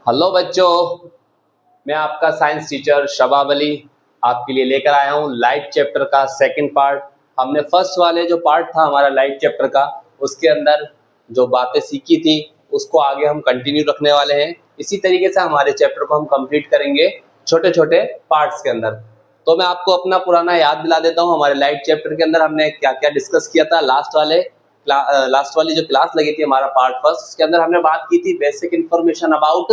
Hello बच्चों, मैं आपका साइंस टीचर शबाब अली आपके लिए लेकर आया हूँ लाइट चैप्टर का सेकंड पार्ट। हमने फर्स्ट वाले जो पार्ट था हमारा लाइट चैप्टर का, उसके अंदर जो बातें सीखी थी उसको आगे हम कंटिन्यू रखने वाले हैं। इसी तरीके से हमारे चैप्टर को हम कंप्लीट करेंगे छोटे छोटे पार्ट्स के अंदर। तो मैं आपको अपना पुराना याद दिला देता हूँ। हमारे लाइट चैप्टर के अंदर हमने क्या क्या डिस्कस किया था। लास्ट वाली जो क्लास लगी थी हमारा पार्ट फर्स्ट, उसके अंदर हमने बात की थी बेसिक इन्फॉर्मेशन अबाउट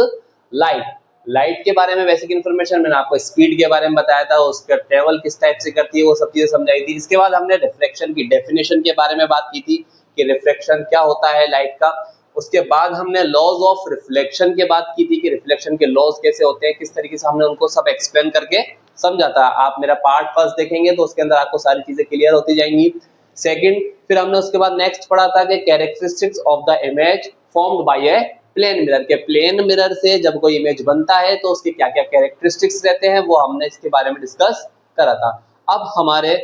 लाइट के बारे में। बेसिक इन्फॉर्मेशन मैंने आपको स्पीड के बारे में बताया था, उसका ट्रेवल किस टाइप से करती है वो सब चीजें समझाई थी। इसके बाद हमने रिफ्लेक्शन की डेफिनेशन के बारे में बात की थी कि रिफ्लेक्शन क्या होता है लाइट का। उसके बाद हमने लॉज ऑफ रिफ्लेक्शन की बात की थी कि रिफ्लेक्शन के लॉज कैसे होते हैं, किस तरीके से हमने उनको सब एक्सप्लेन करके समझा था। आप मेरा पार्ट फर्स्ट देखेंगे तो उसके अंदर आपको सारी चीजें क्लियर होती जाएंगी। सेकंड, फिर हमने उसके बाद नेक्स्ट पढ़ा था कि characteristics of the image formed by a plane mirror के प्लेन मिरर से जब कोई इमेज बनता है तो उसके क्या क्या कैरेक्टरिस्टिक्स रहते हैं वो हमने इसके बारे में डिस्कस करा था। अब हमारे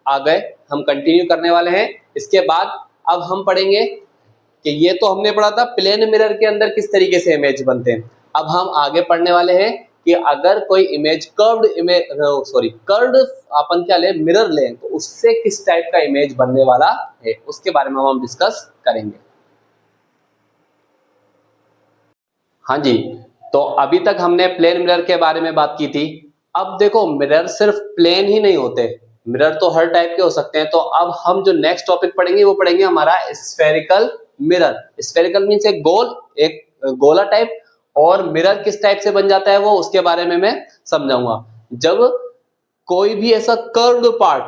आगे हम कंटिन्यू करने वाले हैं। इसके बाद अब हम पढ़ेंगे कि ये तो हमने पढ़ा था प्लेन मिरर के अंदर किस तरीके से इमेज बनते हैं। अब हम आगे पढ़ने वाले हैं कि अगर कोई इमेज कर्व्ड अपन क्या ले मिरर लें तो उससे किस टाइप का इमेज बनने वाला है, उसके बारे में हम डिस्कस करेंगे। हाँ जी, तो अभी तक हमने प्लेन मिरर के बारे में बात की थी। अब देखो, मिरर सिर्फ प्लेन ही नहीं होते, मिरर तो हर टाइप के हो सकते हैं। तो अब हम जो नेक्स्ट टॉपिक पढ़ेंगे वो पढ़ेंगे हमारा स्फेरिकल मिरर। स्फेरिकल मीन्स एक गोला टाइप, और मिरर किस टाइप से बन जाता है वो उसके बारे में मैं समझाऊंगा। जब कोई भी ऐसा कर्व्ड पार्ट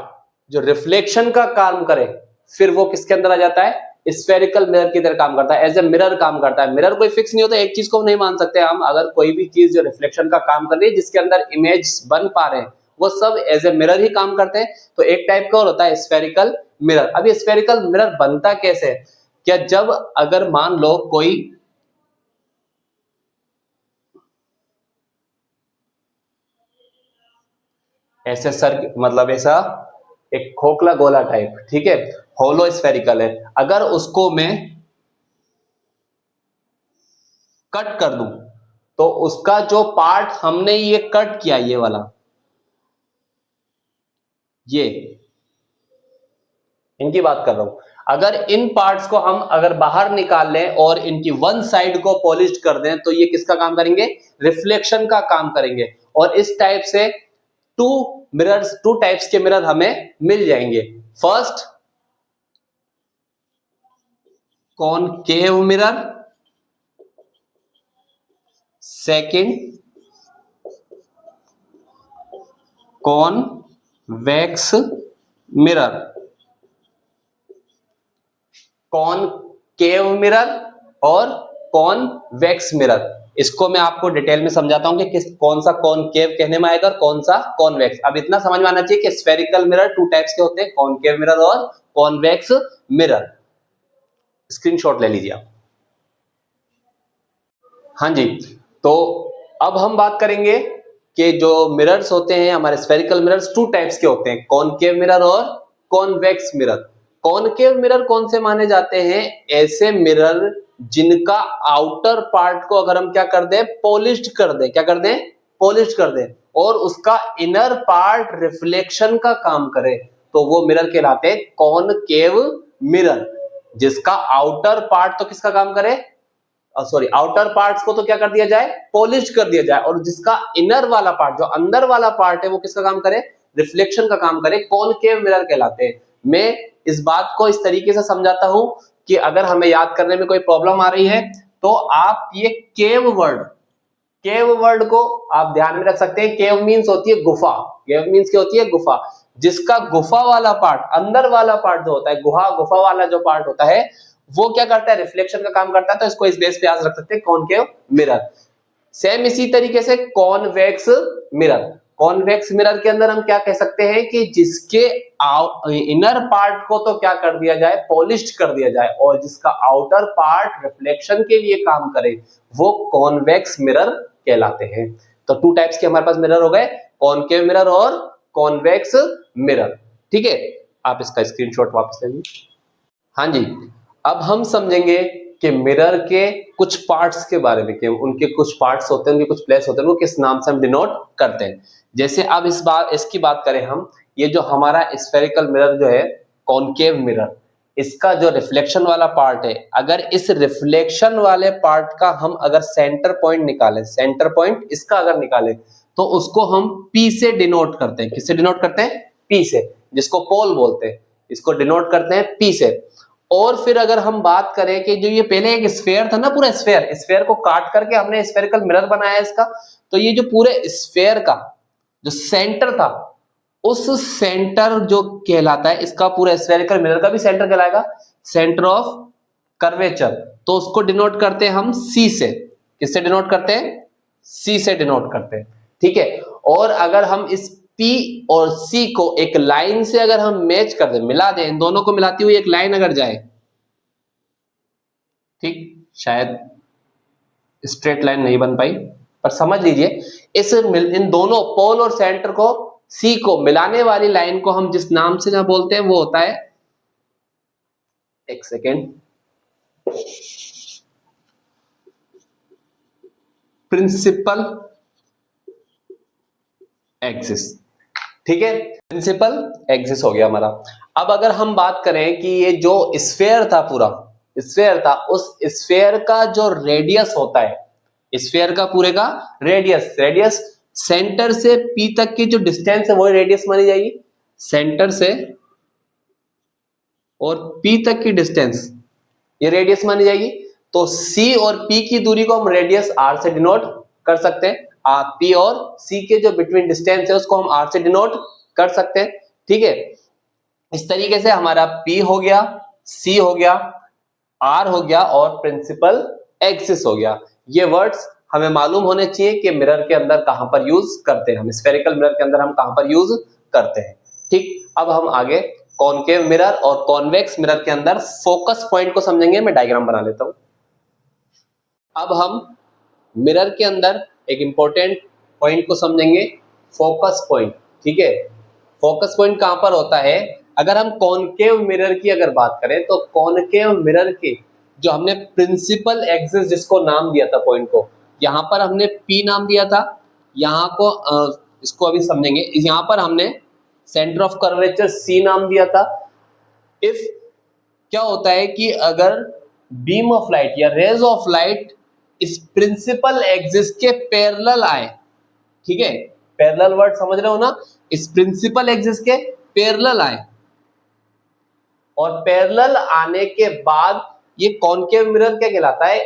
जो रिफ्लेक्शन का काम करे, फिर वो किसके अंदर आ जाता है, स्फेरिकल मिरर की तरह काम करता है, एज ए मिरर काम करता है। मिरर कोई फिक्स नहीं होता, एक चीज को नहीं मान सकते हम। अगर कोई भी चीज जो रिफ्लेक्शन का काम कर रही है जिसके अंदर इमेज बन पा रहे हैं वो सब एज ए मिरर ही काम करते हैं। तो एक टाइप का और होता है स्फेरिकल मिरर। अब ये स्फेरिकल मिरर बनता कैसे है, क्या जब अगर मान लो कोई ऐसे मतलब ऐसा एक खोखला गोला टाइप, ठीक है, होलो स्फेरिकल है, अगर उसको मैं कट कर दूं तो उसका जो पार्ट हमने ये कट किया, ये वाला, ये इनकी बात कर रहा हूं, अगर इन पार्ट्स को हम अगर बाहर निकाल लें और इनकी वन साइड को पॉलिश कर दें तो ये किसका काम करेंगे, रिफ्लेक्शन का काम करेंगे। और इस टाइप से टू टाइप्स के मिरर हमें मिल जाएंगे। First, concave mirror, second convex mirror. Concave mirror और कॉन्वेक्स मिरर, इसको मैं आपको डिटेल में समझाता हूं कि कौन सा कॉनकेव कहने में आएगा और कौन सा कॉन्वेक्स। अब इतना समझ में आना चाहिए कि स्फेरिकल मिरर टू टाइप्स के होते हैं, कॉनकेव मिरर और कॉन्वेक्स मिरर। स्क्रीनशॉट ले लीजिए आप। हाँ जी, तो अब हम बात करेंगे कि जो मिरर्स होते हैं हमारे स्फेरिकल मिरर्स टू टाइप्स के होते हैं, कॉनकेव मिरर और कॉन्वेक्स मिरर। कॉनकेव मिरर कौन से माने जाते हैं, ऐसे मिरर जिनका आउटर पार्ट को अगर हम क्या कर दें, पॉलिश्ड कर दें, क्या कर दें, पॉलिश्ड कर दें, और उसका इनर पार्ट रिफ्लेक्शन का काम करे तो वो मिरर कहलाते हैं कॉनकेव मिरर। जिसका आउटर पार्ट तो किसका काम करे, आउटर पार्ट्स को तो क्या कर दिया जाए, पॉलिश कर दिया जाए, और जिसका इनर वाला पार्ट, जो अंदर वाला पार्ट है, वो किसका काम करे, रिफ्लेक्शन का काम करे, कॉनकेव मिरर कहलाते हैं। मैं इस बात को इस तरीके से समझाता हूं कि अगर हमें याद करने में कोई प्रॉब्लम आ रही है तो आप ये केव वर्ड को आप ध्यान में रख सकते हैं। केव मीन्स होती है गुफा, केव मीन्स क्या होती है, गुफा। जिसका गुफा वाला पार्ट, अंदर वाला पार्ट जो होता है, गुफा वाला जो पार्ट होता है वो क्या करता है, रिफ्लेक्शन का काम करता है। तो इसको इस बेस पे याद रख सकते हैं, कॉनकेव मिरर। सेम इसी तरीके से कॉन्वेक्स मिरर, कॉन्वेक्स मिरर के अंदर हम क्या कह सकते हैं कि जिसके इनर पार्ट को तो क्या कर दिया जाए, पॉलिश्ड कर दिया जाए, और जिसका आउटर पार्ट रिफ्लेक्शन के लिए काम करे वो कॉन्वेक्स मिरर कहलाते हैं। तो टू टाइप्स के हमारे पास मिरर हो गए, कॉनकेव मिरर और कॉन्वेक्स मिरर। ठीक है, आप इसका स्क्रीनशॉट वापस ले लीजिए। हाँ जी, अब हम समझेंगे कि मिरर के कुछ पार्ट्स के बारे में, कि उनके कुछ पार्ट्स होते हैं, उनके कुछ प्लेस होते हैं, उनको किस नाम से हम डिनोट करते हैं। जैसे अब इसकी बात करें हम, ये जो हमारा स्फेरिकल मिरर जो है, कॉनकेव मिरर, इसका जो रिफ्लेक्शन वाला पार्ट है, अगर इस रिफ्लेक्शन वाले पार्ट का हम अगर सेंटर पॉइंट निकालें, सेंटर पॉइंट इसका अगर निकालें, तो उसको हम P से डिनोट करते हैं। किससे डिनोट करते हैं? P से, जिसको पोल बोलते हैं, इसको डिनोट करते हैं P से। और फिर अगर हम बात करें कि जो ये पहले एक स्फेयर था ना, पूरा स्फेयर को काट करके हमने स्फेरिकल मिरर बनाया इसका, तो ये जो पूरे स्फेयर का जो सेंटर था, उस सेंटर जो कहलाता है, इसका पूरा स्फेरिकल मिरर का भी सेंटर कहलाएगा सेंटर ऑफ कर्वेचर, तो उसको डिनोट करते हैं हम C से। किससे डिनोट करते हैं? C से डिनोट करते हैं, ठीक है। और अगर हम इस P और C को एक लाइन से अगर हम मैच कर दें, मिला दें, इन दोनों को मिलाती हुई एक लाइन अगर जाए, ठीक, शायद स्ट्रेट लाइन नहीं बन पाई, पर समझ लीजिए, इन दोनों पोल और सेंटर को, C को मिलाने वाली लाइन को हम जिस नाम से जहां बोलते हैं वो होता है, एक सेकेंड, प्रिंसिपल एक्सिस, ठीक है, प्रिंसिपल एक्सिस हो गया हमारा। अब अगर हम बात करें कि ये जो स्फेयर था, पूरा स्फेयर था, उस स्फेयर का जो रेडियस होता है, स्फेयर का पूरे का रेडियस सेंटर से P तक की जो डिस्टेंस है, वो रेडियस मानी जाएगी। सेंटर से और P तक की डिस्टेंस, ये रेडियस मानी जाएगी। तो C और P की दूरी को हम रेडियस R से डिनोट कर सकते हैं। P और C के जो बिटवीन डिस्टेंस है, उसको हम R से डिनोट कर सकते हैं, ठीक है। इस तरीके से हमारा P हो गया, C हो गया, R हो गया और प्रिंसिपल एक्सिस हो गया। ये वर्ड्स हमें मालूम होने चाहिए कि मिरर के अंदर कहां पर यूज करते हैं, हम स्फेरिकल मिरर के अंदर हम कहां पर यूज करते हैं, ठीक। अब हम आगे कॉनकेव मिरर और कॉन्वेक्स मिरर के अंदर फोकस पॉइंट को समझेंगे। मैं डायग्राम बना लेता हूं। अब हम मिरर के अंदर एक इंपॉर्टेंट पॉइंट को समझेंगे, फोकस पॉइंट, ठीक है। फोकस पॉइंट कहां पर होता है? अगर हम कॉनकेव मिरर की अगर बात करें, तो कॉनकेव मिरर के जो हमने प्रिंसिपल एक्सिस जिसको नाम दिया था पॉइंट को, यहां पर हमने P नाम दिया था, यहां को इसको अभी समझेंगे। यहां पर हमने सेंटर ऑफ कर्वेचर C नाम दिया था। इफ क्या होता है कि अगर बीम ऑफ लाइट या रेज ऑफ लाइट इस प्रिंसिपल एक्सिस के पैरेलल आए, ठीक है, पैरेलल वर्ड समझ रहे हो ना, इस प्रिंसिपल एक्सिस के पैरेलल आए, और पैरेलल आने के बाद ये कॉनकेव मिरर क्या कहलाता है?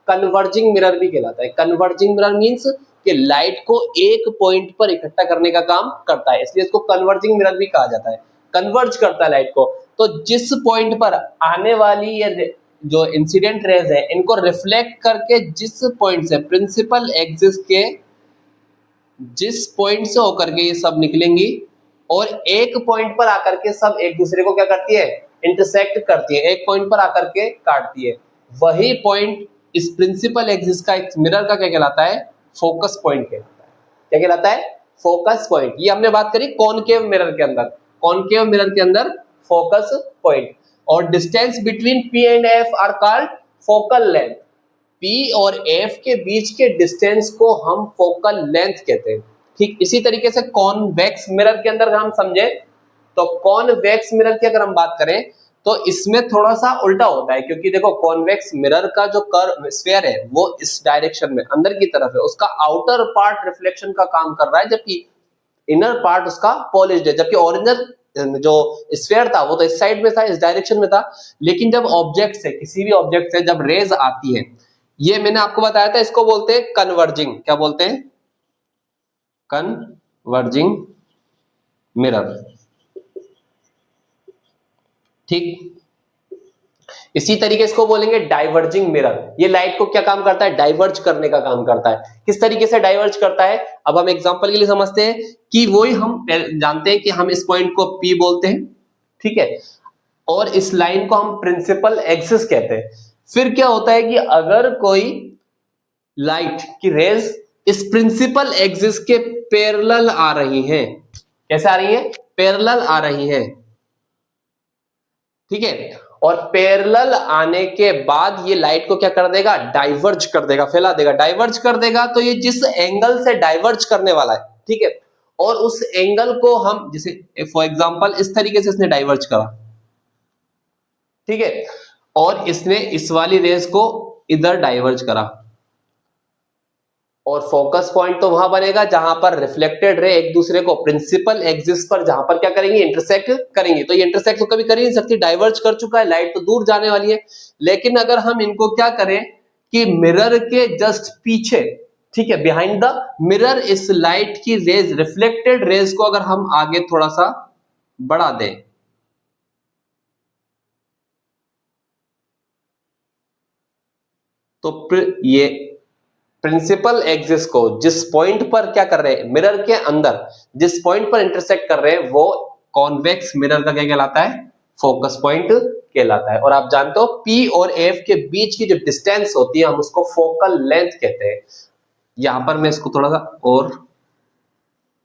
कन्वर्जिंग मिरर भी कहलाता है। कन्वर्जिंग मिरर मींस कि लाइट को एक पॉइंट पर इकट्ठा करने का काम करता है, इसलिए इसको कन्वर्जिंग मिरर भी कहा जाता है। कन्वर्ज करता है लाइट को, तो जिस पॉइंट पर आने वाली ये जो इंसिडेंट रेज है, इनको रिफ्लेक्ट करके जिस पॉइंट से, प्रिंसिपल एक्सिस के जिस पॉइंट से होकर के ये सब निकलेंगी, और एक पॉइंट पर आकर के सब एक दूसरे को क्या करती है? इंटरसेक्ट करती है, एक पॉइंट पर आकर के काटती है। वही पॉइंट इस प्रिंसिपल एक्सिस का, एक मिरर का क्या कहलाता है? फोकस पॉइंट कहलाता है। क्या कहलाता है? Focus point. ये हमने बात करी कॉनकेव मिरर के अंदर। कॉनकेव मिरर के अंदर फोकस पॉइंट, और distance between P and F are called focal length. P और F के बीच के डिस्टेंस को हम फोकल लेंथ कहते हैं, ठीक। इसी तरीके से कॉन्वेक्स मिरर के अंदर हम समझे, तो कॉन्वेक्स मिरर की अगर हम बात करें, तो इसमें थोड़ा सा उल्टा होता है, क्योंकि देखो कॉन्वेक्स मिरर का जो कर्व स्फीयर है वो इस डायरेक्शन में अंदर की तरफ है, उसका आउटर पार्ट रिफ्लेक्शन का काम कर रहा है, जबकि इनर पार्ट उसका पॉलिश्ड है। जबकि ओरिजिनल जो स्फीयर था वो तो इस साइड में था, इस डायरेक्शन में था। लेकिन जब ऑब्जेक्ट से, किसी भी ऑब्जेक्ट से जब रेज आती है, ये मैंने आपको बताया था, इसको बोलते हैं कन्वर्जिंग। क्या बोलते हैं? कन्वर्जिंग मिरर, ठीक। इसी तरीके इसको बोलेंगे डाइवर्जिंग मिरर। ये लाइट को क्या काम करता है? डाइवर्ज करने का काम करता है। किस तरीके से डाइवर्ज करता है? अब हम एग्जांपल के लिए समझते हैं कि वही हम जानते हैं कि हम इस पॉइंट को P बोलते हैं, ठीक है, और इस लाइन को हम प्रिंसिपल एक्सिस कहते हैं। फिर क्या होता है कि अगर कोई लाइट की रेज इस प्रिंसिपल एक्सिस के पैरेलल आ रही हैं, कैसे आ रही है? पैरेलल आ रही है, ठीक है, और पैरेलल आने के बाद ये लाइट को क्या कर देगा, डाइवर्ज कर देगा, फैला देगा। डाइवर्ज कर देगा तो ये जिस एंगल से डाइवर्ज करने वाला है, ठीक है, और उस एंगल को हम जैसे फॉर एग्जांपल इस तरीके से इसने डाइवर्ज करा, ठीक है, और इसने इस वाली रेस को इधर डाइवर्ज करा, और फोकस पॉइंट तो वहां बनेगा जहां पर रिफ्लेक्टेड रे एक दूसरे को प्रिंसिपल एक्सिस पर जहां पर क्या करेंगे, इंटरसेक्ट करेंगे। तो ये इंटरसेक्ट तो कभी कर ही नहीं सकती, डाइवर्ज कर चुका है, लाइट तो दूर जाने वाली है। लेकिन अगर हम इनको क्या करें कि मिरर के जस्ट पीछे, ठीक है, बिहाइंड द मिरर, इस लाइट की रेज, रिफ्लेक्टेड रेज को अगर हम आगे थोड़ा सा बढ़ा दें, तो ये प्रिंसिपल एक्सिस को जिस पॉइंट पर क्या कर रहे हैं, मिरर के अंदर जिस पॉइंट पर इंटरसेक्ट कर रहे हैं, वो कॉन्वेक्स मिरर का क्या कहलाता है, फोकस पॉइंट कहलाता है। और आप जानते हो P और F के बीच की जो डिस्टेंस होती है हम उसको फोकल लेंथ कहते हैं। यहां पर मैं इसको थोड़ा सा और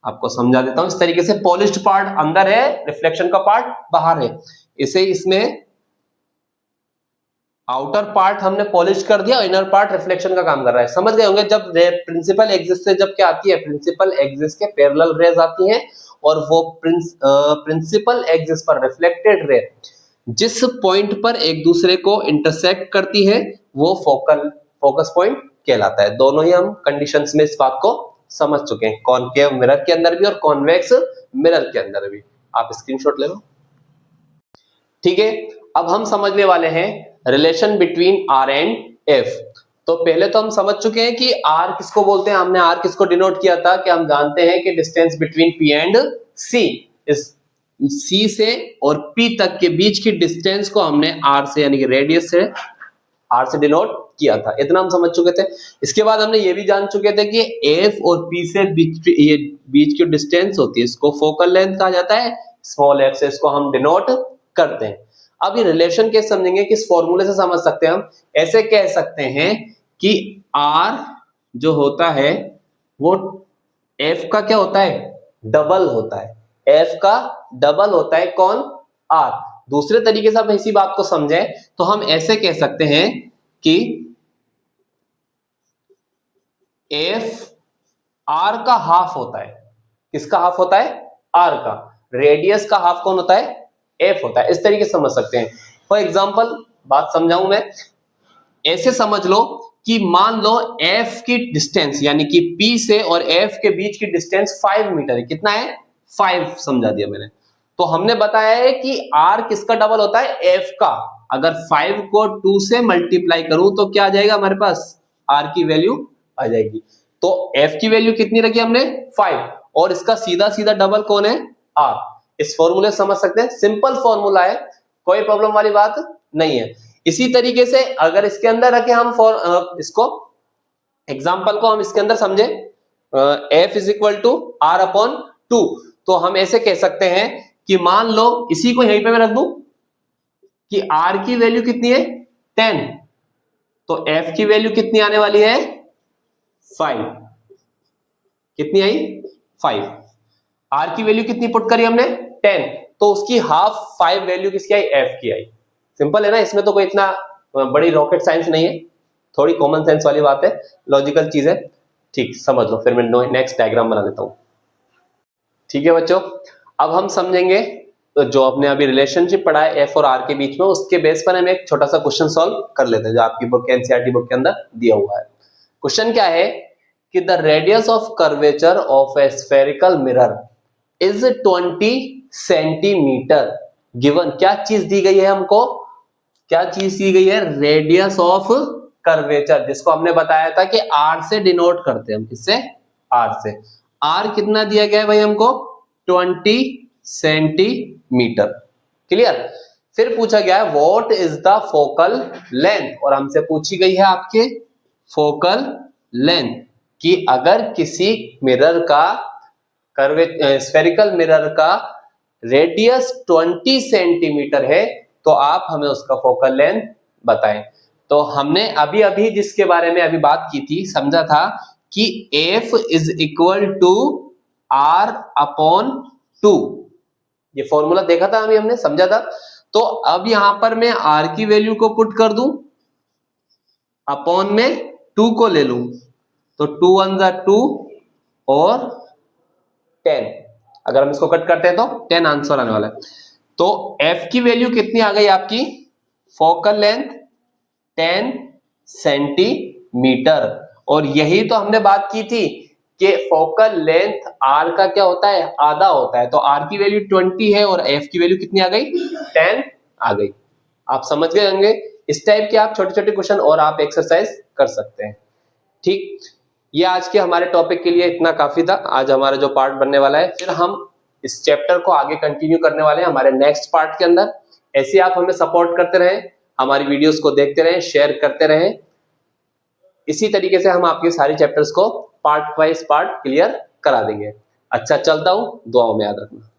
आपको समझा देता हूं। इस तरीके से पॉलिश्ड पार्ट अंदर है, रिफ्लेक्शन का पार्ट बाहर है। इसे इसमें आउटर पार्ट हमने पॉलिश कर दिया, इनर पार्ट रिफ्लेक्शन का काम कर रहा है। समझ गए होंगे, जब प्रिंसिपल एक्सिस से जब क्या आती है, प्रिंसिपल एक्सिस के पैरेलल रेज आती हैं, और वो प्रिंसिपल एक्सिस पर रिफ्लेक्टेड रे जिस पॉइंट पर एक दूसरे को इंटरसेक्ट करती है वो फोकस पॉइंट कहलाता है। दोनों ही हम कंडीशंस में इस बात को समझ चुके हैं, कॉनकेव मिरर के अंदर भी और कॉन्वेक्स मिरर के अंदर भी। आप स्क्रीनशॉट ले लो, ठीक है। अब हम समझने वाले हैं relation between R and F। तो पहले तो हम समझ चुके हैं कि R किसको बोलते हैं, हमने R किसको डिनोट किया था, कि हम जानते हैं कि distance between P and C, इस C से और P तक के बीच की डिस्टेंस को हमने R से यानी कि रेडियस से R से डिनोट किया था। इतना हम समझ चुके थे। इसके बाद हमने ये भी जान चुके थे कि F और P से बीच की डिस्टेंस होती है, इसको फोकल लेंथ कहा जाता है। स्मॉल f से इसको हम डिनोट करते हैं। अब ये रिलेशन कैसे समझेंगे, किस फॉर्मूले से समझ सकते हैं हम। ऐसे कह सकते हैं कि R जो होता है वो F का क्या होता है, डबल होता है। F का डबल होता है कौन, R। दूसरे तरीके से हम इसी बात को समझें तो हम ऐसे कह सकते हैं कि F R का हाफ होता है। किसका हाफ होता है, R का। रेडियस का हाफ कौन होता है, F होता है। इस तरीके से समझ सकते हैं। फॉर एग्जाम्पल बात समझाऊं मैं, ऐसे समझ लो कि मान लो F की डिस्टेंस यानी कि P से और F के बीच की डिस्टेंस 5 मीटर है। कितना है, 5 समझा दिया मैंने। तो हमने बताया है कि R किसका डबल होता है, F का। अगर 5 को 2 से मल्टीप्लाई करूं तो क्या आ जाएगा हमारे पास, R की वैल्यू आ जाएगी। तो F की वैल्यू कितनी रखी हमने, 5, और इसका सीधा सीधा डबल कौन है, R। इस फॉर्मूले समझ सकते हैं, सिंपल फॉर्मूला है, कोई प्रॉब्लम वाली बात नहीं है। इसी तरीके से अगर इसके अंदर रखे हम इसको एग्जांपल को हम इसके अंदर समझे, F is equal to R upon 2, तो हम ऐसे कह सकते हैं कि मान लो इसी को यहीं पे मैं रख दूं कि R की वैल्यू कितनी है, 10, तो F की वैल्यू कितनी आने वाली है, 5। कितनी आई, 5। R की वैल्यू कितनी पुट करी हमने, 10, तो उसकी हाफ 5 वैल्यू किसकी आई, F की आई। सिंपल है ना, इसमें तो कोई इतना बड़ी रॉकेट साइंस नहीं है, थोड़ी कॉमन सेंस वाली बात है, लॉजिकल चीज है। ठीक, समझ लो। फिर मैं नेक्स्ट डायग्राम बना लेता हूं। ठीक है बच्चों, अब हम समझेंगे तो जो आपने अभी रिलेशनशिप पढ़ा है F और R के बीच में, उसके बेस पर हम एक छोटा सा क्वेश्चन सॉल्व कर लेते हैं जो आपकी बुक एनसीईआरटी बुक के अंदर दिया हुआ है। क्वेश्चन क्या है कि the radius of curvature of A spherical mirror is 20 centimetre given. क्या चीज दी गई है हमको, क्या चीज दी गई है, रेडियस ऑफ कर्वेचर, जिसको हमने बताया था कि R से डिनोट करते हैं हम। किससे, R से। R कितना दिया गया है भाई हमको, 20 सेंटीमीटर। क्लियर। फिर पूछा गया है what is the focal length, और हमसे पूछी गई है आपके फोकल लेंथ कि अगर किसी मिरर का स्फेरिकल मिरर का रेडियस 20 सेंटीमीटर है तो आप हमें उसका फोकल लेंथ बताएं। तो हमने अभी अभी जिसके बारे में अभी बात की थी, समझा था कि F is equal to R upon 2, ये फॉर्मूला देखा था अभी हमने, समझा था। तो अब यहां पर मैं r की वैल्यू को पुट कर दूं, अपॉन में 2 को ले लूं, तो 2 1 जा 2 और 10, अगर हम इसको कट करते हैं तो 10 आंसर आने वाला है। तो f की वैल्यू कितनी आ गई आपकी, फोकल लेंथ 10 सेंटीमीटर। और यही तो हमने बात की थी कि फोकल लेंथ r का क्या होता है, आधा होता है। तो r की वैल्यू 20 है और f की वैल्यू कितनी आ गई, 10 आ गई। आप समझ गए होंगे। इस टाइप के आप छोटे छोटे क्वेश्चन और आप एक्सरसाइज कर सकते हैं। ठीक, ये आज के हमारे टॉपिक के लिए इतना काफी था। आज हमारा जो पार्ट बनने वाला है, फिर हम इस चैप्टर को आगे कंटिन्यू करने वाले हैं हमारे नेक्स्ट पार्ट के अंदर। ऐसे आप हमें सपोर्ट करते रहें, हमारी वीडियोस को देखते रहें, शेयर करते रहें। इसी तरीके से हम आपके सारे चैप्टर्स को पार्ट वाइज पार्ट क्लियर करा देंगे। अच्छा, चलता हूं, दुआओं में याद रखना।